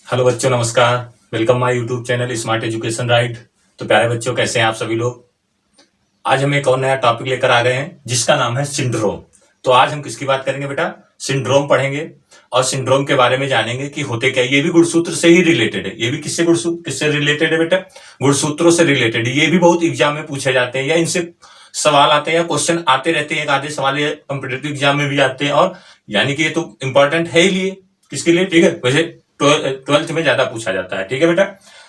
Hello बच्चों, नमस्कार। Welcome my YouTube channel smart education right. तो प्यारे बच्चों, कैसे हैं आप सभी लोग। आज हम एक और नया टॉपिक लेकर आ गए हैं जिसका नाम है सिंड्रोम। तो आज हम किसकी बात करेंगे बेटा? सिंड्रोम पढ़ेंगे और सिंड्रोम के बारे में जानेंगे कि होते क्या। ये भी गुणसूत्र से ही रिलेटेड है। ये भी किससे रिलेटेड है बेटा? गुणसूत्रों से रिलेटेड। ये भी बहुत एग्जाम में पूछे जाते हैं या इनसे सवाल आते हैं या क्वेश्चन आते रहते हैं। एक आधे सवाल ये कॉम्पिटेटिव एग्जाम में भी आते हैं और यानी कि ये तो इंपॉर्टेंट है ही लिए किसके लिए, ठीक है। वैसे 12th में ज्यादा पूछा जाता है, ठीक है बेटा।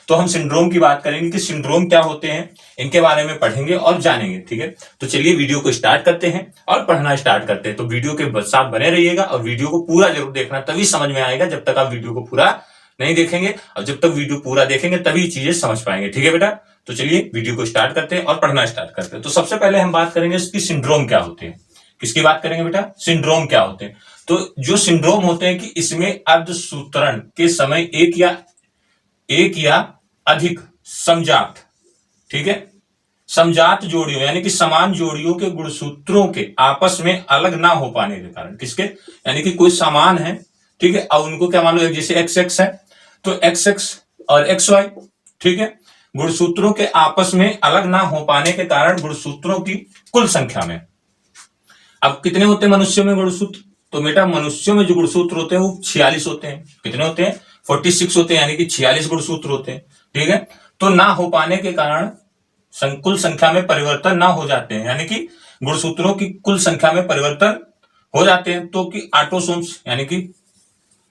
तो हम सिंड्रोम की बात करेंगे कि सिंड्रोम क्या होते हैं, इनके बारे में पढ़ेंगे और जानेंगे, ठीक है। तो चलिए वीडियो को स्टार्ट करते हैं और पढ़ना स्टार्ट करते हैं। तो वीडियो के साथ बने रहिएगा और वीडियो को पूरा जरूर देखना, तभी समझ में आएगा। जब तक आप वीडियो को पूरा नहीं देखेंगे और जब तक वीडियो पूरा देखेंगे तभी चीजें समझ पाएंगे, ठीक है बेटा। तो चलिए वीडियो को स्टार्ट करते हैं और पढ़ना स्टार्ट करते हैं। तो सबसे पहले हम बात करेंगे इसकी सिंड्रोम क्या होते हैं। किसकी बात करेंगे बेटा? सिंड्रोम क्या होते हैं। तो जो सिंड्रोम होते हैं कि इसमें अर्धसूत्रण के समय एक या अधिक समजात, ठीक है, समजात जोड़ियों यानी कि समान जोड़ियों के गुणसूत्रों के आपस में अलग ना हो पाने के कारण, किसके, यानी कि कोई समान है, ठीक है, अब उनको क्या मान लो, जैसे एक्स एक्स है तो एक्स एक्स और एक्स वाई, ठीक है, गुणसूत्रों के आपस में अलग ना हो पाने के कारण गुणसूत्रों की कुल संख्या में, अब कितने होते हैं मनुष्यों में गुणसूत्र? तो बेटा मनुष्यों में जो गुणसूत्र होते हैं वो 46 होते हैं। कितने होते हैं? 46 होते हैं, यानी कि 46 गुणसूत्र होते हैं, ठीक है। तो ना हो पाने के कारण कुल संख्या में परिवर्तन ना हो जाते हैं, यानी कि गुणसूत्रों की कुल संख्या में परिवर्तन हो जाते हैं, तो कि ऑटोसोम्स यानी कि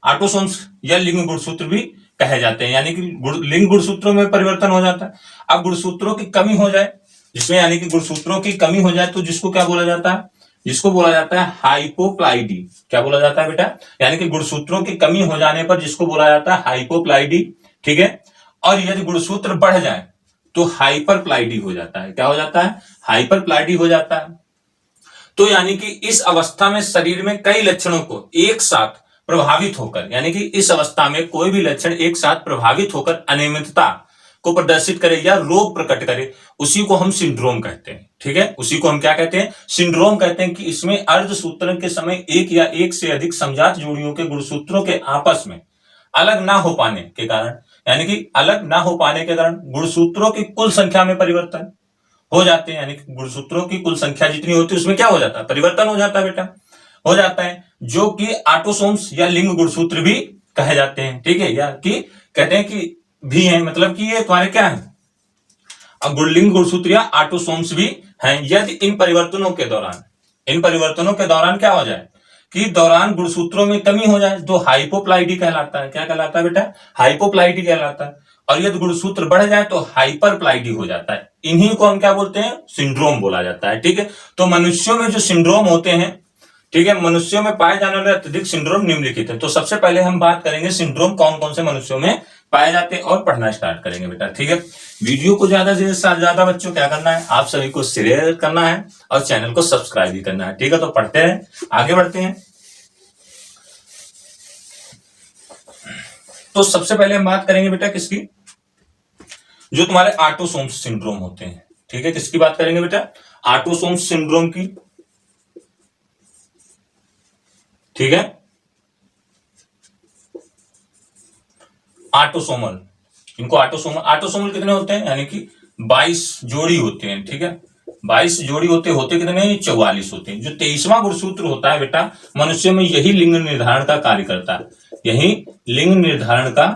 ऑटोसोम्स या लिंग गुणसूत्र भी कहे जाते हैं, यानी कि लिंग गुणसूत्रों में परिवर्तन हो जाता है। अब गुणसूत्रों की कमी हो जाए जिसमें, यानी कि गुणसूत्रों की कमी हो जाए तो जिसको क्या बोला जाता है? जिसको बोला जाता है हाइपोप्लाइडी। क्या बोला जाता है बेटा? यानी कि गुणसूत्रों की कमी हो जाने पर जिसको बोला जाता है हाइपोप्लाइडी, ठीक है। और यदि गुणसूत्र बढ़ जाए तो हाइपरप्लाइडी हो जाता है। क्या हो जाता है? हाइपरप्लाइडी हो जाता है। तो यानी कि इस अवस्था में शरीर में कई लक्षणों को एक साथ प्रभावित होकर, यानी कि इस अवस्था में कोई भी लक्षण एक साथ प्रभावित होकर अनियमितता को प्रदर्शित करे या रोग प्रकट करे, उसी को हम सिंड्रोम कहते हैं, ठीक है। उसी को हम क्या कहते हैं? सिंड्रोम कहते हैं। कि इसमें अर्धसूत्रण के समय एक या एक से अधिक समजात जोड़ियों के गुणसूत्रों के आपस में अलग ना हो पाने के कारण, यानी कि अलग ना हो पाने के कारण गुणसूत्रों की कुल संख्या में परिवर्तन हो जाते हैं, यानी कि गुणसूत्रों की कुल संख्या जितनी होती है उसमें क्या हो जाता है? परिवर्तन हो जाता है बेटा, हो जाता है, जो कि ऑटोसोम्स या लिंग गुणसूत्र भी कहे जाते हैं, ठीक है। या कि कहते हैं कि भी है, मतलब कि ये तुम्हारे क्या है? अब लिंग गुणसूत्र या ऑटोसोम्स भी हैं। यदि इन परिवर्तनों के दौरान क्या हो जाए कि दौरान गुणसूत्रों में कमी हो जाए तो हाइपोप्लाइडी कहलाता है। क्या कहलाता है बेटा? हाइपोप्लाइडी कहलाता है। और यदि गुणसूत्र बढ़ जाए तो हाइपरप्लाइडी हो जाता है। इन्हीं को हम क्या बोलते हैं? सिंड्रोम बोला जाता है, ठीक है। तो मनुष्यों में जो सिंड्रोम होते हैं, ठीक है, मनुष्यों में पाए जाने वाले अत्यधिक सिंड्रोम निम्नलिखित है। तो सबसे पहले हम बात करेंगे सिंड्रोम कौन कौन से मनुष्यों में पाए जाते हैं और पढ़ना स्टार्ट करेंगे बेटा, ठीक है। वीडियो को ज्यादा से ज्यादा बच्चों क्या करना है? आप सभी को शेयर करना है और चैनल को सब्सक्राइब भी करना है, ठीक है। तो पढ़ते हैं, आगे बढ़ते हैं। तो सबसे पहले हम बात करेंगे बेटा किसकी? जो तुम्हारे ऑटोसोम्स सिंड्रोम होते हैं, ठीक है। किसकी बात करेंगे बेटा? ऑटोसोम्स सिंड्रोम की, ठीक है। ऑटोसोमल, इनको ऑटोसोमल कितने होते हैं? यानी कि 22 जोड़ी होते हैं, ठीक है। 22 जोड़ी होते कितने? 44 होते हैं। जो 23वां गुणसूत्र होता है बेटा मनुष्य में, यही लिंग निर्धारण का कार्य करता है, यही लिंग निर्धारण का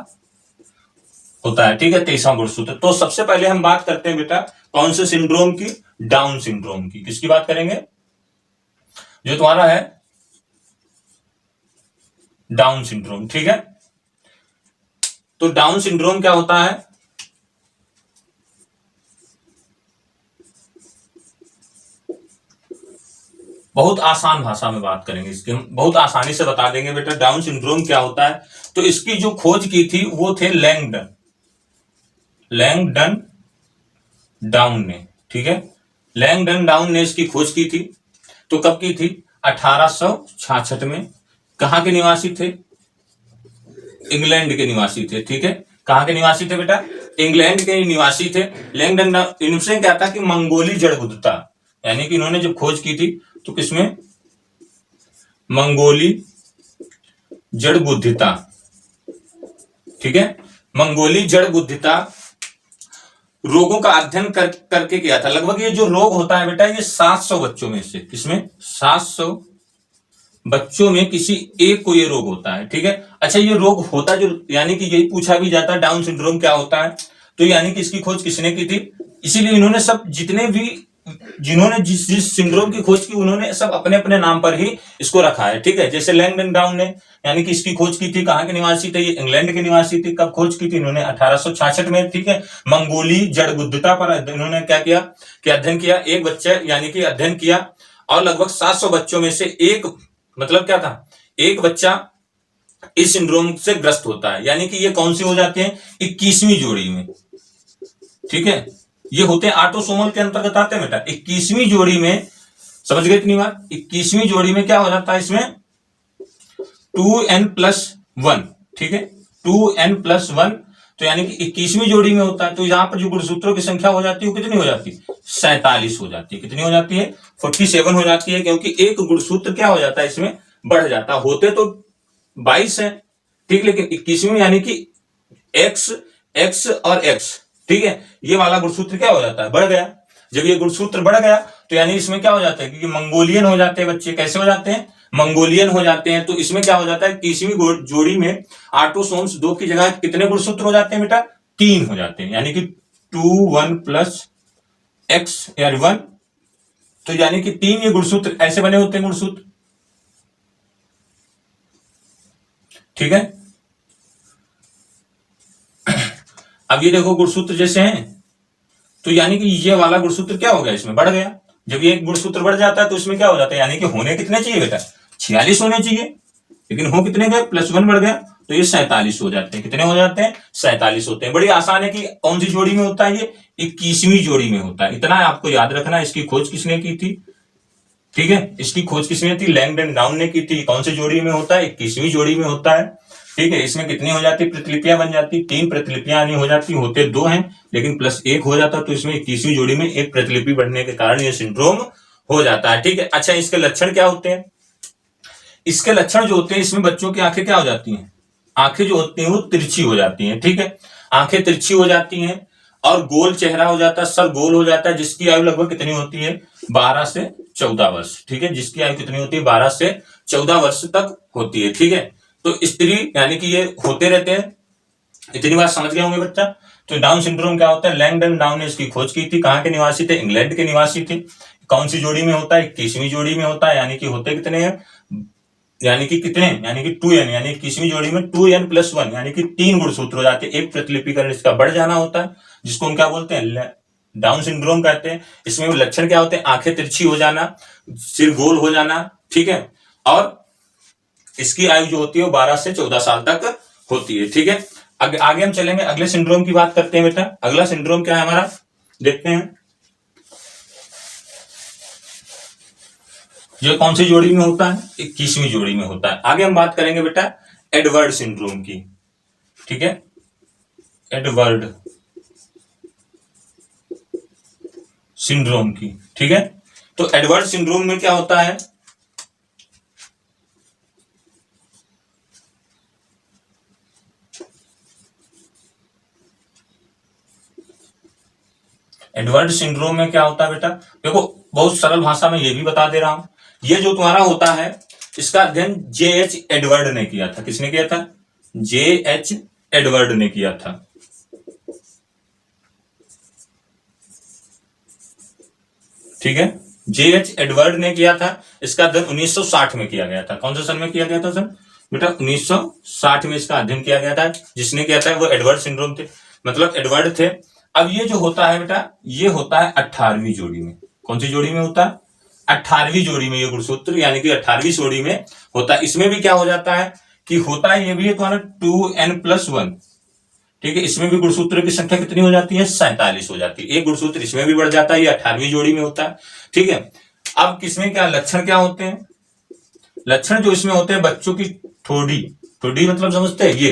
होता है, ठीक है, 23वां गुणसूत्र। तो सबसे पहले हम बात करते हैं बेटा कौन से सिंड्रोम की? डाउन सिंड्रोम की। किसकी बात करेंगे? जो तुम्हारा है डाउन सिंड्रोम, ठीक है। तो डाउन सिंड्रोम क्या होता है? बहुत आसान भाषा में बात करेंगे इसकी, हम बहुत आसानी से बता देंगे बेटा डाउन सिंड्रोम क्या होता है। तो इसकी जो खोज की थी वो थे लैंगडन डाउन ने, ठीक है। लैंगडन डाउन ने इसकी खोज की थी। तो कब की थी? 1866 में। कहां के निवासी थे? इंग्लैंड के निवासी थे, ठीक है। कहां के निवासी थे बेटा? इंग्लैंड के निवासी थे। लैंगडन, इनसे क्या था कि मंगोली जड़ बुद्धता, यानी कि इन्होंने जब खोज की थी तो किसमें? मंगोली जड़ बुद्धिता ठीक है, मंगोली जड़ बुद्धिता रोगों का अध्ययन करके किया था। लगभग ये जो रोग होता है बेटा, ये 700 बच्चों में से, किसमें 700 बच्चों में किसी एक को ये रोग होता है। ठीक है, अच्छा ये रोग होता जो, यानी कि यही पूछा भी जाता है डाउन सिंड्रोम क्या होता है, तो यानी कि इसकी खोज किसने की थी, इसीलिए इन्होंने सब जितने भी जिन्होंने जिस सिंड्रोम की खोज की उन्होंने सब अपने अपने नाम पर ही इसको रखा है। ठीक है, जैसे लैंगडन डाउन ने यानी कि इसकी खोज की थी, कहां के निवासी थे ये, इंग्लैंड के निवासी थे। कब खोज की थी इन्होंने, 1866 में। ठीक है, मंगोली जड़ बुद्धिता पर इन्होंने क्या किया कि अध्ययन किया, एक बच्चे यानी कि अध्ययन किया, और लगभग 700 बच्चों में से एक, मतलब क्या था, एक बच्चा इस सिंड्रोम से ग्रस्त होता है। यानी कि ये कौन सी हो जाते हैं, 21वीं जोड़ी में। ठीक है, ये होते हैं ऑटोसोमल के अंतर्गत आते हैं बेटा। 21वीं जोड़ी में, समझ गए इतनी बात, 21वीं जोड़ी में क्या हो जाता है, इसमें 2n+1। ठीक है, 2n+1, तो यानी कि 21वीं जोड़ी में होता है। तो यहां पर जो गुणसूत्रों की संख्या हो जाती है वो कितनी हो जाती है, 47 हो जाती है। कितनी हो जाती है, 47 हो जाती है, क्योंकि एक गुणसूत्र क्या हो जाता है इसमें बढ़ जाता है। होते तो 22 है, ठीक, लेकिन 21वीं यानी कि x x और x, ठीक है, ये वाला गुणसूत्र क्या हो जाता है, बढ़ गया। जब ये गुणसूत्र बढ़ गया तो यानी इसमें क्या हो जाता है, क्योंकि मंगोलियन हो जाते हैं बच्चे, कैसे हो जाते हैं, मंगोलियन हो जाते हैं। तो इसमें क्या हो जाता है, 21वीं जोड़ी में ऑटोसोम्स 2 की जगह कितने गुणसूत्र हो जाते हैं बेटा, 3 हो जाते हैं, यानी कि 2 1 + x यानी 1, तो यानी कि 3 ये गुणसूत्र ऐसे बने होते हैं गुणसूत्र। ठीक है, अब ये देखो गुणसूत्र जैसे हैं, तो यानी कि ये वाला गुणसूत्र क्या हो गया, इसमें बढ़ गया। जब ये एक गुणसूत्र बढ़ जाता है तो इसमें क्या हो जाता है, यानी कि होने कितने चाहिए बेटा, 46 होने चाहिए, लेकिन हो कितने गए, +1 बढ़ गया, तो ये 47 हो जाते हैं। कितने हो जाते हैं, 47 होते हैं। बड़ी आसान है कि कौन सी जोड़ी में होता है, ये 21वीं जोड़ी में होता है। इतना आपको याद रखना। इसकी खोज किसने की थी, ठीक है, इसकी खोज किसने की, लैंगडन डाउन ने की थी। कौन सी जोड़ी में होता है, 21वीं जोड़ी में होता है। ठीक है, इसमें कितनी हो जाती, प्रतिलिपियां बन जाती, 3 प्रतिलिपियां नहीं हो जाती, होते 2 हैं लेकिन +1 हो जाता, तो इसमें 21वीं जोड़ी में एक प्रतिलिपि बढ़ने के कारण ये सिंड्रोम हो जाता है। ठीक है, अच्छा इसके लक्षण क्या होते हैं, इसके लक्षण जो होते हैं, इसमें बच्चों की आंखें क्या हो जाती हैं, आंखें जो होती हैं वो तिरछी हो जाती हैं। ठीक है, आंखें तिरछी हो जाती हैं और गोल चेहरा हो जाता है, सर गोल हो जाता है। जिसकी आयु लगभग कितनी होती है, 12 से 14 वर्ष। ठीक है, जिसकी आयु कितनी होती है, 12 से 14 वर्ष तक होती है। ठीक है, तो स्त्री यानी कि ये होते रहते हैं। इतनी बात समझ गए होंगे बच्चा। तो डाउन सिंड्रोम क्या होता है, लैंगडन डाउन ने इसकी खोज की थी। कहां के निवासी थे, इंग्लैंड के निवासी थे। कौन सी जोड़ी में होता है, 21वीं जोड़ी में होता है। यानी कि होते कितने हैं, यानी कि कितने, यानी कि 2n, यानी 21वीं जोड़ी में 2n+1, यानी कि 3 गुणसूत्र हो जाते हैं। एक प्रतिलिपिकरण इसका बढ़ जाना होता है, जिसको हम क्या बोलते हैं, डाउन सिंड्रोम कहते हैं। इसमें लक्षण क्या होते हैं, आंखें तिरछी हो जाना, सिर गोल हो जाना। ठीक है, और इसकी आयु जो होती है वो 12 से 14 साल तक होती है। ठीक है, आगे हम चलेंगे, अगले सिंड्रोम की बात करते हैं बेटा। अगला सिंड्रोम क्या है हमारा, देखते हैं। ये कौन सी जोड़ी में होता है, 21वीं जोड़ी में होता है। आगे हम बात करेंगे बेटा एडवर्ड सिंड्रोम की। ठीक है, एडवर्ड सिंड्रोम की। ठीक है, तो एडवर्ड सिंड्रोम में क्या होता है, एडवर्ड सिंड्रोम में क्या होता है बेटा, देखो बहुत सरल भाषा में ये भी बता दे रहा हूं। ये जो तुम्हारा होता है, इसका अध्ययन J.H. एडवर्ड ने किया था। किसने किया था, J.H. एडवर्ड ने किया था। ठीक है, J.H. एडवर्ड ने किया था। इसका अध्ययन 1960 में किया गया था। कौन से सन में किया गया था सर, बेटा 1960 में इसका अध्ययन किया गया था। जिसने किया था वो एडवर्ड सिंड्रोम थे, मतलब एडवर्ड थे। अब ये जो होता है बेटा, ये होता है 18वीं जोड़ी में। कौन सी जोड़ी में होता है, 18वीं जोड़ी में ये गुणसूत्र, यानी कि 18वीं जोड़ी में होता है। इसमें भी क्या हो जाता है कि होता है, ये भी है तुम्हारा 2n+1। ठीक है, इसमें भी गुणसूत्रों की संख्या कितनी हो जाती है, 47 हो जाती है। एक गुणसूत्र इसमें भी बढ़ जाता है, ये 18वीं जोड़ी में होता है। ठीक है, अब किसमें क्या लक्षण क्या होते हैं, लक्षण जो इसमें होते हैं, बच्चों की ठोड़ी, ठोड़ी मतलब समझते हैं, ये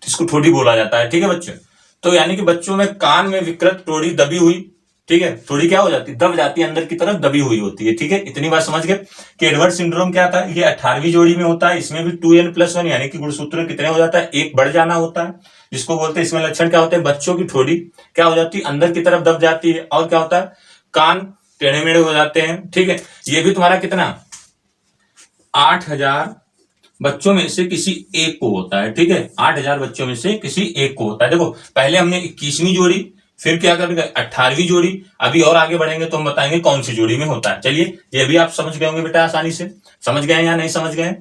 इसको ठोड़ी बोला जाता है। ठीक है बच्चे, तो यानी कि बच्चों में कान में विकृत टोड़ी दबी हुई, ठीक है, थोड़ी क्या हो जाती है, दब जाती है, अंदर की तरफ दबी हुई होती है। ठीक है, इतनी बात समझ गए कि एडवर्ड सिंड्रोम क्या था, ये 18वीं जोड़ी में होता है। इसमें भी 2n+1 यानी कि गुणसूत्र कितने हो जाता है, एक बढ़ जाना होता है, जिसको बोलते हैं। इसमें लक्षण क्या होते हैं, बच्चों की ठोड़ी क्या हो जाती है, अंदर की तरफ दब जाती है, और क्या होता है, कान टेढ़े मेढ़े हो जाते हैं। ठीक है, ये भी तुम्हारा कितना, 8000 बच्चों में से किसी एक को होता है। ठीक है, 8000 बच्चों में से किसी एक को होता है। देखो, पहले हमने 21वीं जोड़ी, फिर क्या करेंगे 18वीं जोड़ी, अभी और आगे बढ़ेंगे तो हम बताएंगे कौन सी जोड़ी में होता है। चलिए, ये भी आप समझ गए होंगे बेटा, आसानी से समझ गए या नहीं समझ गए।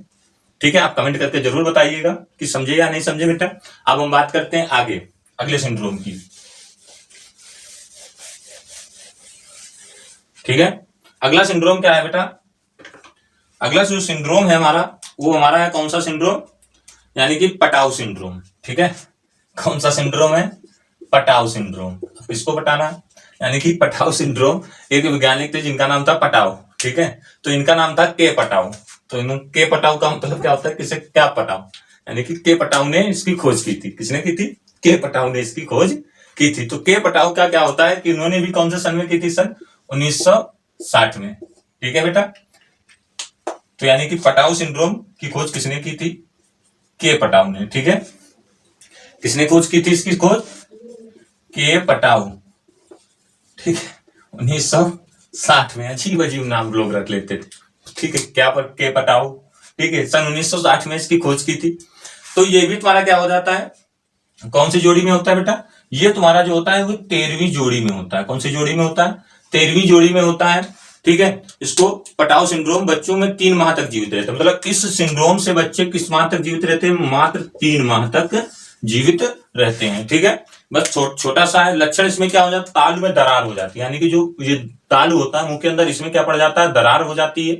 ठीक है, आप कमेंट करके जरूर बताइएगा कि समझे या नहीं समझे बेटा। अब हम बात करते हैं आगे अगले सिंड्रोम की। ठीक है, अगला सिंड्रोम क्या है बेटा, अगला जो सिंड्रोम है हमारा, वो हमारा है कौन सा सिंड्रोम, यानी कि पटाव सिंड्रोम। ठीक है, कौन सा सिंड्रोम है, पटाव सिंड्रोम। किसको पटाना है, यानी कि पटाव सिंड्रोम। एक वैज्ञानिक थे जिनका नाम था पटाव। ठीक है, तो इनका नाम था के पटाव। तो इन्होंने के पटाव का मतलब क्या होता है, किसे क्या पटाव, यानी कि के पटाव ने इसकी खोज की थी। किसने की थी, के पटाव ने इसकी खोज की थी। तो के पटाव का क्या होता है कि इन्होंने भी कौन से सन में की थी, सन 1960 में। ठीक है बेटा, तो यानी कि पटाव सिंड्रोम की खोज किसने की थी, के पटाव ने। ठीक है, किसने खोज की थी इसकी खोज, के पटाव। ठीक है, 1960 में। अजीब अजीब नाम लोग रख लेते थे। ठीक है, क्या पर के पटाव। ठीक है, सन 1960 में इसकी खोज की थी। तो ये भी तुम्हारा क्या हो जाता है, कौन सी जोड़ी में होता है बेटा, ये तुम्हारा जो होता है वो 13वीं जोड़ी में होता है। कौन सी जोड़ी में होता है, 13वीं जोड़ी में होता है। ठीक है, इसको पटाव सिंड्रोम बच्चों में 3 माह तक जीवित रहते हैं। मतलब इस सिंड्रोम से बच्चे किस माह तक जीवित रहते हैं, मात्र 3 माह तक जीवित रहते हैं। ठीक है, बस छोटा सा है लक्षण। इसमें क्या हो जाता है, तालु में दरार हो जाती है, यानी कि जो ये तालु होता है मुंह के अंदर, इसमें क्या पड़ जाता है, दरार हो जाती है।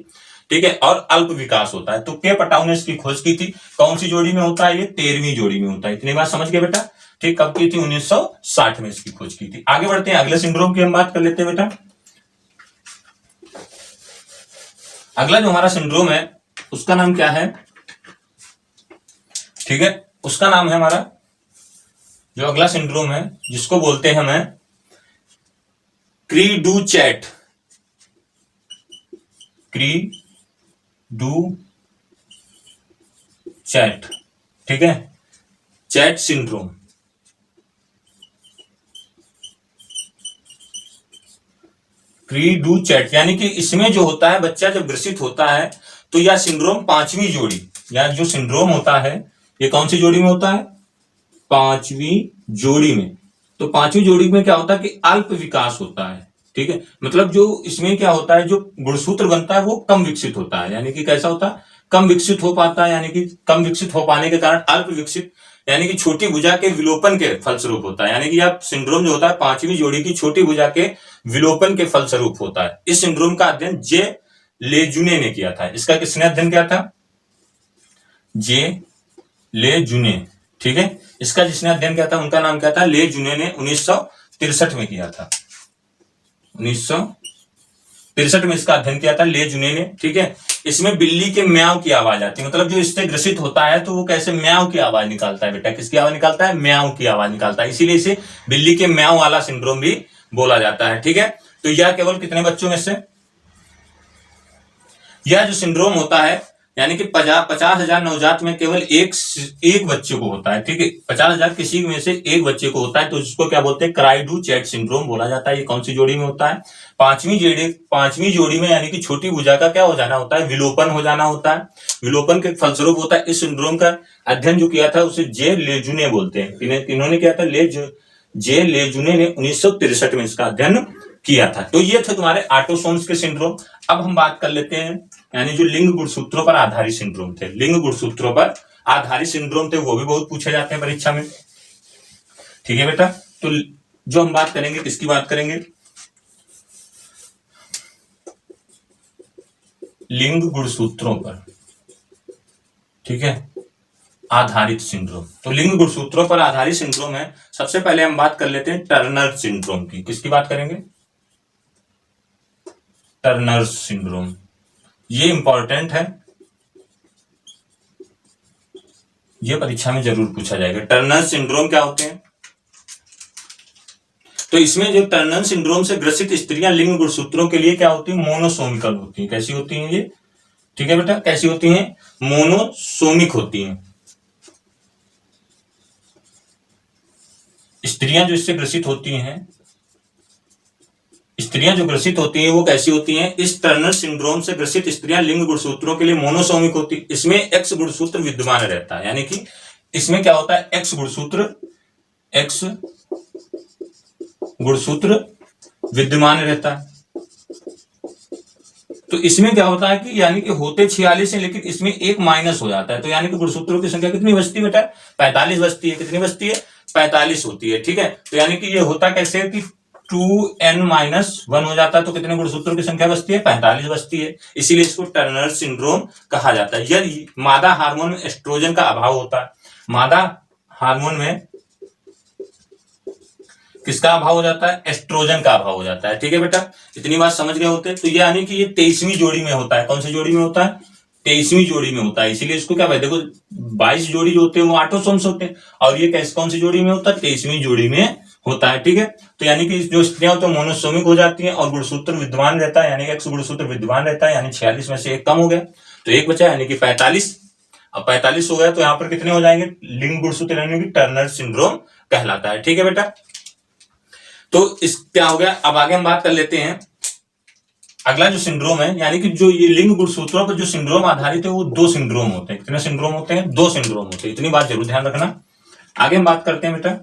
ठीक है, और अल्प विकास होता है। तो के पटाव ने इसकी खोज की थी। कौन सी जोड़ी में होता है, ये 13वीं जोड़ी में होता है। इतनी बात समझ गए बेटा। ठीक, कब की थी, 1960 में इसकी खोज की थी। आगे बढ़ते हैं, अगले सिंड्रोम की हम बात कर लेते हैं बेटा। अगला जो हमारा सिंड्रोम है उसका नाम क्या है, ठीक है, उसका नाम है हमारा, जो अगला सिंड्रोम है जिसको बोलते हैं हमें क्री डू चैट, क्री डू चैट। ठीक है, चैट सिंड्रोम। क्री डू चैट, यानी कि इसमें जो होता है, बच्चा जब ग्रसित होता है तो यह सिंड्रोम 5वीं जोड़ी, या जो सिंड्रोम होता है ये कौन सी जोड़ी में होता है, 5वीं जोड़ी में। तो 5वीं जोड़ी में क्या होता है कि अल्प विकास होता है। ठीक है, मतलब जो इसमें क्या होता है, जो गुणसूत्र बनता है वो कम विकसित होता है। यानी कि कैसा होता है, कम विकसित हो पाता है, यानी कि कम विकसित हो पाने के कारण अल्प विकसित, यानी कि छोटी भुजा के विलोपन के फलस्वरूप होता है। यानी कि यह सिंड्रोम जो होता है 5वीं जोड़ी की छोटी भुजा के विलोपन के फलस्वरूप होता है। इस सिंड्रोम का अध्ययन जे लेजुने ने किया था। इसका किसने अध्ययन किया था, जे लेजुने। ठीक है, इसका जिसने अध्ययन किया था उनका नाम क्या था, लेजुने ने 1963 में किया था। 1963 में इसका अध्ययन किया था लेजुने ने। ठीक है, इसमें बिल्ली के म्याऊ की आवाज आती है। मतलब जो इससे ग्रसित होता है तो वो कैसे म्याऊ की आवाज निकालता है बेटा, किसकी आवाज निकालता है, म्याऊ की आवाज निकालता है। इसीलिए इसे बिल्ली के म्याऊ वाला सिंड्रोम भी बोला जाता है। ठीक है, तो यह केवल कितने बच्चों में से, यह जो सिंड्रोम होता है यानी कि 50,000 नवजात में केवल एक बच्चे को होता है। ठीक है, 50,000 किसी में से एक बच्चे को होता है, तो इसको क्या बोलते हैं, क्राई डू चैट सिंड्रोम बोला जाता है। ये कौन सी जोड़ी में होता है, 5वीं जोड़ी में, यानी कि छोटी भुजा का क्या हो जाना होता है, विलोपन हो जाना होता है। विलोपन के फलस्वरूप होता है। इस सिंड्रोम का अध्ययन जो किया था उसे जे लेजुने बोलते हैं। इन्होंने किया था, जे लेजुने ने 1963 में इसका अध्ययन किया था। तो ये थे तुम्हारे ऑटोसोम्स के सिंड्रोम। अब हम बात कर लेते हैं, यानी जो लिंग गुणसूत्रों पर आधारित सिंड्रोम थे, लिंग गुणसूत्रों पर आधारित सिंड्रोम थे, वो भी बहुत पूछे जाते हैं परीक्षा में। ठीक है बेटा, तो जो हम बात करेंगे किसकी बात करेंगे, लिंग गुणसूत्रों पर, ठीक है, आधारित सिंड्रोम। तो लिंग गुणसूत्रों पर आधारित सिंड्रोम है। सबसे पहले हम बात कर लेते हैं टर्नर सिंड्रोम की। किसकी बात करेंगे, टर्नर सिंड्रोम। ये इंपॉर्टेंट है, ये परीक्षा में जरूर पूछा जाएगा। टर्नर सिंड्रोम क्या होते हैं, तो इसमें जो टर्नर सिंड्रोम से ग्रसित स्त्रियां लिंग गुणसूत्रों के लिए क्या होती है, मोनोसोमिकल होती है। कैसी होती हैं ये, ठीक है बेटा, कैसी होती हैं, मोनोसोमिक होती हैं। स्त्रियां जो इससे ग्रसित होती हैं, स्त्रियां जो ग्रसित होती हैं वो कैसी होती हैं, इस टर्नर सिंड्रोम से ग्रसित स्त्रियां लिंग गुणसूत्रों के लिए मोनोसोमिक होती है। इसमें एक्स गुणसूत्र विद्यमान रहता है, यानी कि इसमें क्या होता है, एक्स गुणसूत्र विद्यमान रहता है। तो इसमें क्या होता है कि यानी कि होते 46 है, लेकिन इसमें एक माइनस हो जाता है, तो यानी कि गुणसूत्रों की संख्या कितनी बचती है बेटा, 45 बचती है। कितनी बचती है, 45 होती है, ठीक है। तो यानी कि ये होता कैसे है कि 2n-1 हो जाता है, तो कितने गुणसूत्रों की संख्या बचती है, 45 बचती है। इसीलिए इसको टर्नर सिंड्रोम कहा जाता है। यदि मादा हार्मोन में एस्ट्रोजन का अभाव होता है, मादा हार्मोन में किसका अभाव हो जाता है, एस्ट्रोजन का अभाव हो जाता है, ठीक है बेटा। इतनी बात समझ गए होते। तो यानी कि ये 23वीं जोड़ी में होता है। कौन सी जोड़ी में होता है, 23वीं जोड़ी में होता है। इसीलिए इसको क्या कहते हैं, देखो 22 जोड़ी जो होते हैं वो ऑटोसोम्स होते हैं, और ये कैसे कौन सी जोड़ी में होता है, 23वीं जोड़ी में होता है, ठीक है। तो यानी कि जो स्त्रियां होती है मोनोसोमिक हो जाती हैं और गुणसूत्र विद्यमान रहता है, यानी कि एक्स गुणसूत्र विद्यमान रहता है, यानी 46 में से एक कम हो गया तो एक बचा, यानी कि 45। अब 45 हो गया तो यहाँ पर कितने हो जाएंगे, लिंग गुणसूत्र, यानी कि टर्नर सिंड्रोम कहलाता है, ठीक है बेटा। तो इस क्या हो गया, अब आगे हम बात कर लेते हैं अगला जो सिंड्रोम है, यानी कि जो ये लिंग गुणसूत्रों पर जो सिंड्रोम आधारित है वो 2 सिंड्रोम होते हैं। कितने सिंड्रोम होते हैं, 2 सिंड्रोम होते हैं। इतनी बात जरूर ध्यान रखना। आगे हम बात करते हैं बेटा,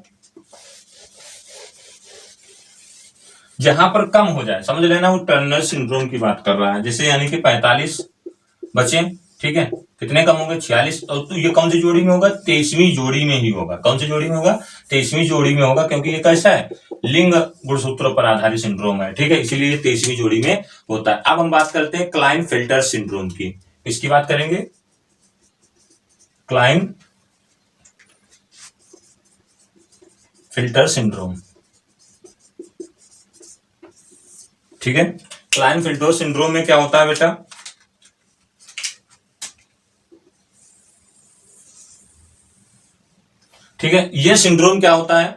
जहां पर कम हो जाए, समझ लेना वो टर्नर सिंड्रोम की बात कर रहा है। जैसे यानी कि 45 बचे, ठीक है, कितने कम होंगे, 46। और तो ये कौन सी जोड़ी में होगा, 23वीं जोड़ी में ही होगा। कौन सी जोड़ी में होगा, 23वीं जोड़ी में होगा, क्योंकि ये कैसा है, लिंग गुणसूत्रों पर आधारित सिंड्रोम है, ठीक है, इसीलिए 23वीं जोड़ी में होता है। अब हम बात करते हैं क्लाइनफेल्टर सिंड्रोम की। इसकी बात करेंगे, क्लाइनफेल्टर सिंड्रोम, ठीक है। क्लाइनफेल्टर सिंड्रोम में क्या होता है बेटा, ठीक है, यह सिंड्रोम क्या होता है,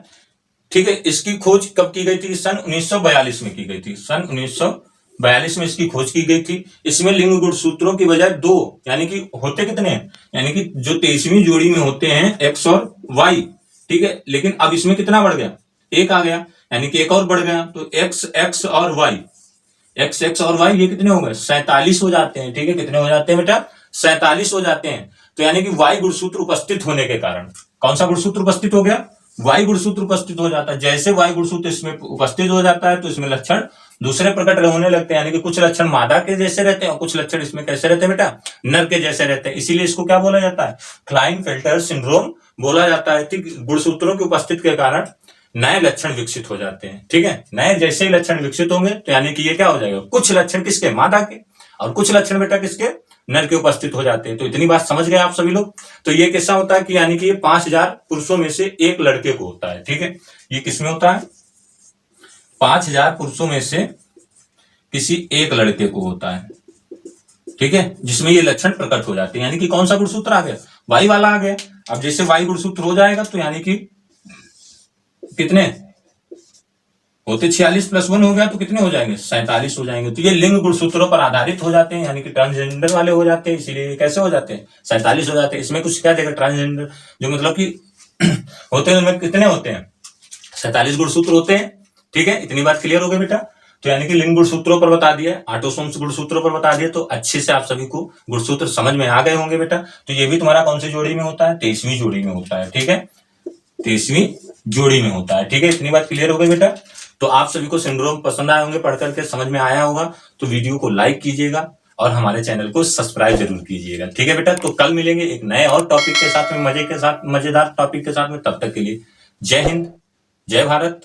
ठीक है। इसकी खोज कब की गई थी, सन 1942 में की गई थी। सन 1942 में इसकी खोज की गई थी। इसमें लिंग गुणसूत्रों की बजाय 2, यानी कि होते कितने हैं, यानी कि जो 23वीं जोड़ी में होते हैं एक्स और वाई, ठीक है, लेकिन अब इसमें कितना बढ़ गया, एक आ गया, यानी कि एक और बढ़ गया, तो एक्स और वाई, एक्स और वाई ये कितने हो गए, 47 हो जाते हैं, ठीक है। कितने हो जाते हैं बेटा, 47 हो जाते हैं। तो यानी कि वाई गुणसूत्र उपस्थित होने के कारण, कौन सा गुणसूत्र उपस्थित हो गया, वाई गुणसूत्र उपस्थित हो जाता है। जैसे वाई गुणसूत्र इसमें उपस्थित हो जाता है तो इसमें लक्षण दूसरे प्रकट होने लगते हैं, यानी कि कुछ लक्षण मादा के जैसे रहते हैं और कुछ लक्षण इसमें कैसे रहते हैं बेटा, नर के जैसे रहते हैं। इसीलिए इसको क्या बोला जाता है, क्लाइनफेल्टर सिंड्रोम बोला जाता है। ठीक, गुणसूत्रों की उपस्थिति के कारण नए लक्षण विकसित हो जाते हैं, ठीक है। नए जैसे ही लक्षण विकसित होंगे तो यानी कि ये क्या हो जाएगा, कुछ लक्षण किसके, मादा के, और कुछ लक्षण बेटा किसके, नर के उपस्थित हो जाते हैं। तो इतनी बात समझ गए आप सभी लोग। तो ये कैसा होता है कि यानी कि ये 5000 पुरुषों में से एक लड़के को होता है, ठीक है। ये किसमें होता है, 5000 पुरुषों में से किसी एक लड़के को होता है, ठीक है, जिसमें ये लक्षण प्रकट हो जाते हैं। यानी कि कौन सा गुणसूत्र आ गया, वाई वाला आ गया। अब जैसे वाई गुणसूत्र हो जाएगा तो यानी कि कितने होते, 46 + 1 हो गया तो कितने हो जाएंगे, 47 हो जाएंगे। तो ये लिंग गुणसूत्रों पर आधारित हो जाते हैं, यानी कि ट्रांसजेंडर वाले हो जाते हैं, इसीलिए कैसे हो जाते हैं, 47 हो जाते हैं। इसमें कुछ क्या देगा, ट्रांसजेंडर जो मतलब कि होते हैं उनमें कितने होते हैं, 47 गुणसूत्र होते हैं, ठीक है। इतनी बात क्लियर हो गई बेटा। तो यानी कि लिंग गुणसूत्रों पर बता दिया, ऑटोसोम्स गुणसूत्रों पर बता दिया, तो अच्छे से आप सभी को गुणसूत्र समझ में आ गए होंगे बेटा। तो ये भी तुम्हारा कौन सी जोड़ी में होता है, 23वीं जोड़ी में होता है, ठीक है, 23वीं जोड़ी में होता है, ठीक है। इतनी बात क्लियर हो गई बेटा। तो आप सभी को सिंड्रोम पसंद आए होंगे, पढ़ करके समझ में आया होगा, तो वीडियो को लाइक कीजिएगा और हमारे चैनल को सब्सक्राइब जरूर कीजिएगा, ठीक है बेटा। तो कल मिलेंगे एक नए और टॉपिक के साथ में, मजेदार टॉपिक के साथ में। तब तक के लिए जय हिंद, जय भारत।